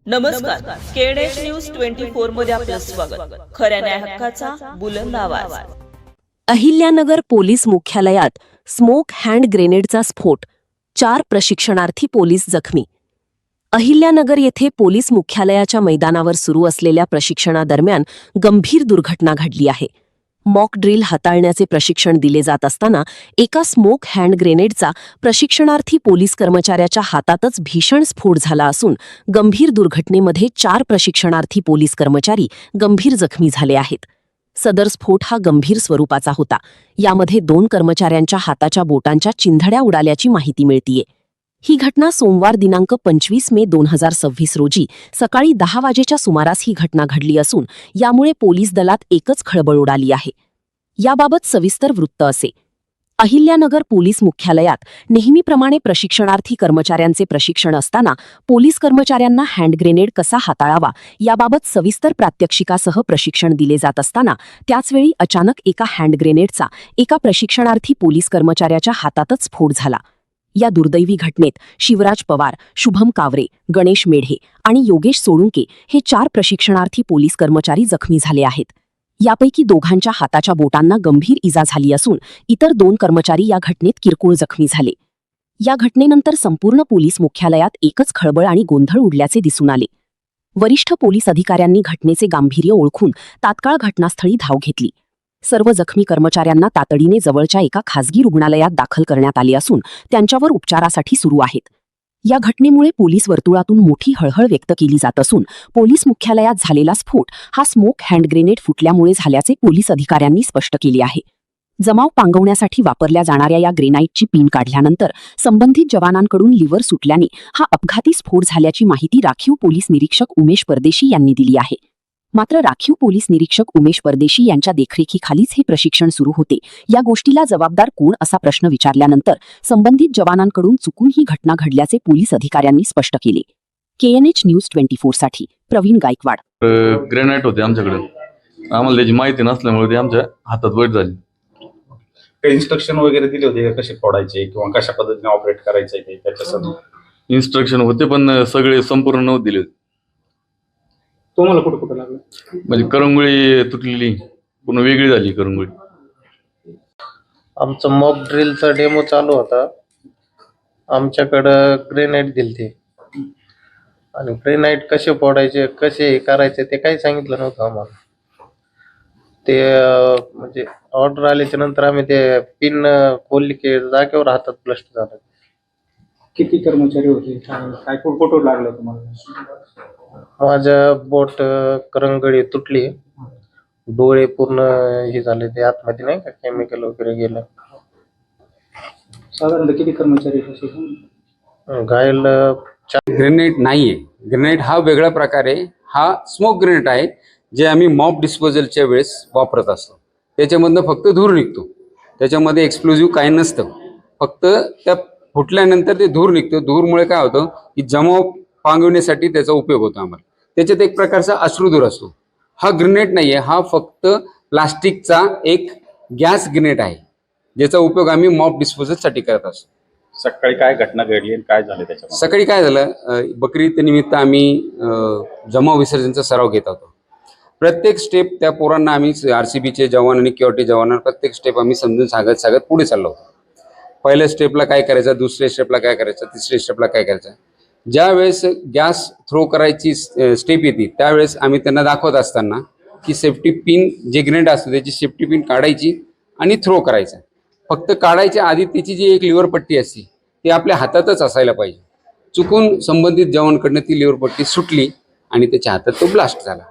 नमस्कार, केडेश न्यूज 24 मध्ये आपलं स्वागत. खऱ्या न्याय हक्काचा बुलंद आवाज. अहिल्यानगर पोलीस मुख्यालयात स्मोक हँड ग्रेनेडचा स्फोट, 4 प्रशिक्षणार्थी पोलीस जखमी. अहिल्यानगर येथे पोलीस मुख्यालयाच्या मैदानावर सुरू असलेल्या प्रशिक्षणादरम्यान गंभीर दुर्घटना घडली आहे. मॉक ड्रिल हाताळण्याचे प्रशिक्षण दिले जात असताना एका स्मोक हँड ग्रेनेडचा प्रशिक्षणार्थी पोलीस कर्मचाऱ्याच्या हातातच भीषण स्फोट झाला असून गंभीर दुर्घटनेमध्ये 4 प्रशिक्षणार्थी पोलीस कर्मचारी गंभीर जखमी झाले आहेत. सदर स्फोट हा गंभीर स्वरूपाचा होता. यामध्ये 2 कर्मचाऱ्यांच्या हाताच्या बोटांच्या चिंधड्या उडाल्याची माहिती मिळतीये. ही घटना सोमवार दिनांक 25 मे 2026 रोजी सकाळी 10 वाजेच्या सुमारास ही घटना घडली असून यामुळे पोलीस दलात एकच खळबळ उडाली आहे. याबाबत सविस्तर वृत्त असे. अहिल्यानगर पोलीस मुख्यालयात नेहमीप्रमाणे प्रशिक्षणार्थी कर्मचाऱ्यांचे प्रशिक्षण असताना पोलीस कर्मचाऱ्यांना हँड ग्रेनेड कसा हाताळावा याबाबत सविस्तर प्रात्यक्षिकासह प्रशिक्षण दिले जात असताना त्याचवेळी अचानक एका हँड ग्रेनेडचा एका प्रशिक्षणार्थी पोलीस कर्मचाऱ्याच्या हातातच स्फोट झाला. या दुर्दैवी घटनेत शिवराज पवार, शुभम कावरे, गणेश मेढे आणि योगेश सोळुंके हे 4 प्रशिक्षणार्थी पोलीस कर्मचारी जखमी झाले आहेत. यापैकी 2घांच्या हाताच्या बोटांना गंभीर इजा झाली असून इतर 2 कर्मचारी या घटनेत किरकोळ जखमी झाले. या घटनेनंतर संपूर्ण पोलीस मुख्यालयात एकच खळबळ आणि गोंधळ उडल्याचे दिसून आले. वरिष्ठ पोलीस अधिकाऱ्यांनी घटनेचे गांभीर्य ओळखून तात्काळ घटनास्थळी धाव घेतली. सर्व जखमी कर्मचाऱ्यांना तातडीने जवळच्या एका खासगी रुग्णालयात दाखल करण्यात आले असून त्यांच्यावर उपचारासाठी सुरू आहेत. या घटनेमुळे पोलीस वर्तुळातून मोठी हळहळ व्यक्त केली जात असून पोलीस मुख्यालयात झालेला स्फोट हा स्मोक हँड ग्रेनेड फुटल्यामुळे झाल्याचे पोलीस अधिकाऱ्यांनी स्पष्ट केले आहे. जमाव पांगवण्यासाठी वापरल्या जाणाऱ्या या ग्रेनाईटची पिन काढल्यानंतर संबंधित जवानांकडून लिव्हर सुटल्याने हा अपघाती स्फोट झाल्याची माहिती राखीव पोलीस निरीक्षक उमेश परदेशी यांनी दिली आहे. मात्र राखीव पोलीस निरीक्षक उमेश परदेशी यांच्या देखरेखीखालीच हे प्रशिक्षण सुरू होते. या गोष्टीला जबाबदार कोण असा प्रश्न विचारल्यानंतर संबंधित जवानांकडून चुकून ही घटना घडल्याचे पोलीस अधिकाऱ्यांनी स्पष्ट केले. KNH न्यूज 24 साठी प्रवीण गायकवाड. ग्रेनाइट होते आमच्याकडे, आम्हाला त्याची माहिती नसल्यामुळे ते आमच्या हातात वेट झाली. काही इन्स्ट्रक्शन वगैरे दिले होते का कसे फोडायचे किंवा कशा पद्धतीने ऑपरेट करायचे ते त्याच्यासाठी इन्स्ट्रक्शन होते पण सगळे संपूर्ण नव्हते दिले. तुम्हाला कुठं कुठं लागलं? म्हणजे करंगुळी तुटलेली, पूर्ण वेगळी झाली करंगुळी. आमचं मॉक ड्रिलचा डेमो चालू होता. आमच्याकडं ग्रेनाइट दिलते आणि ग्रेनाइट कसे फोडायचे कसे करायचे ते काही सांगितलं नव्हतं आम्हाला. ते म्हणजे ऑर्डर आल्याच्या नंतर आम्ही ते पिन खोलली की जागेवर हातात ब्लास्ट झालं. किती कर्मचारी होते? काय कुठं लागलं तुम्हाला? माझं बोट करंगळी तुटली, डोळे पूर्ण हे झाले, ते आतमध्ये नाही का केमिकल वगैरे गेलं. साधारणतः किती कर्मचारी घायल? ग्रेनेड नाहीये. ग्रेनेड हा वेगळ्या प्रकारे हा स्मोक ग्रेनेड आहे, जे आम्ही मॉब डिस्पोजलच्या वेळेस वापरत असतो. त्याच्यामधनं फक्त धूर निघतो, त्याच्यामध्ये एक्सप्लोजिव्ह काही नसतं. फक्त त्या फुटल्यानंतर ते धूर निघतो. धूरमुळे काय होतं की जमाव पांगवण्यासाठी त्याचा उपयोग होतो आम्हाला. त्याच्यात एक प्रकारचा अश्रुधूर असतो. हा ग्रेनेड नाहीये, हा फक्त प्लास्टिकचा एक गॅस ग्रेनेड आहे, ज्याचा उपयोग आम्ही मॉब डिस्पोजलसाठी करत असतो. सकाळी काय घटना घडली आणि काय झालं त्याच्यात? सकाळी काय झालं, बकरी ईद निमित्त आम्ही जमाव विसर्जनचा सराव घेत होतो. प्रत्येक स्टेप त्या पोरांना आम्ही RCBचे जवान आणि क्युरिटी जवानांना प्रत्येक स्टेप आम्ही समजून सांगत पुढे चाललो होतो. पहिल्या स्टेपला काय करायचं, दुसऱ्या स्टेपला काय करायचं, तिसऱ्या स्टेपला काय करायचं. ज्या वेळेस गॅस थ्रो करायची स्टेप येते त्यावेळेस आम्ही त्यांना दाखवत असताना की सेफ्टी पिन जे ग्रेनेड असतो त्याची सेफ्टी पिन काढायची आणि थ्रो करायचा. फक्त काढायच्या आधी त्याची जी एक लिव्हर पट्टी असते ती आपल्या हातातच असायला पाहिजे. चुकून संबंधित जवानकडनं ती लिव्हर पट्टी सुटली आणि त्याच्या हातात तो ब्लास्ट झाला.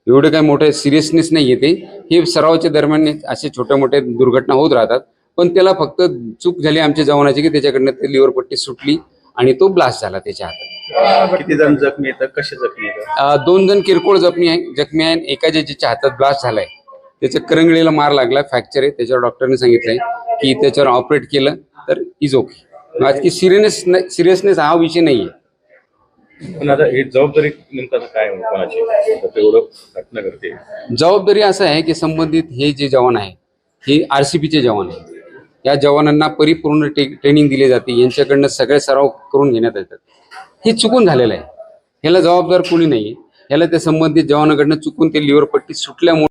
एवढं काही मोठं सिरियसनेस नाही येते. हे सरावाच्या दरम्यान असे छोट्या मोठ्या दुर्घटना होत राहतात, पण त्याला फक्त चूक झाली आमच्या जवानाची की त्याच्याकडनं ते लिव्हर पट्टी सुटली आणि तो ब्लास्ट झाला त्याच्या हातात. किती जण जखमी आहेत? कसे जखमी आहेत? 2 जण किरकोळ जखमी आहे. एका ज्याच्या हातात ब्लास्ट झालाय त्याच्या करंगळीला मार लागला, फ्रॅक्चर आहे. त्याच्यावर डॉक्टरने सांगितलंय की त्याच्यावर ऑपरेट केलं तर इज ओके. की सिरियसनेस हा विषय नाहीये. पण आता ही जबाबदारी नेमकं काय कोणाची? एवढं घटना घडते, जबाबदारी असं आहे की संबंधित हे जे जवान आहे हे RCBचे जवान आहे. या जवानांना परिपूर्ण ट्रेनिंग दिली जाते, यांच्याकडनं सगळे सराव करून घेण्यात येतात. हे चुकून झालेलं आहे. ह्याला जबाबदार कोणी नाही. ह्याला त्या संबंधित जवानाकडनं चुकून ते लिव्हर पट्टी सुटल्यामुळे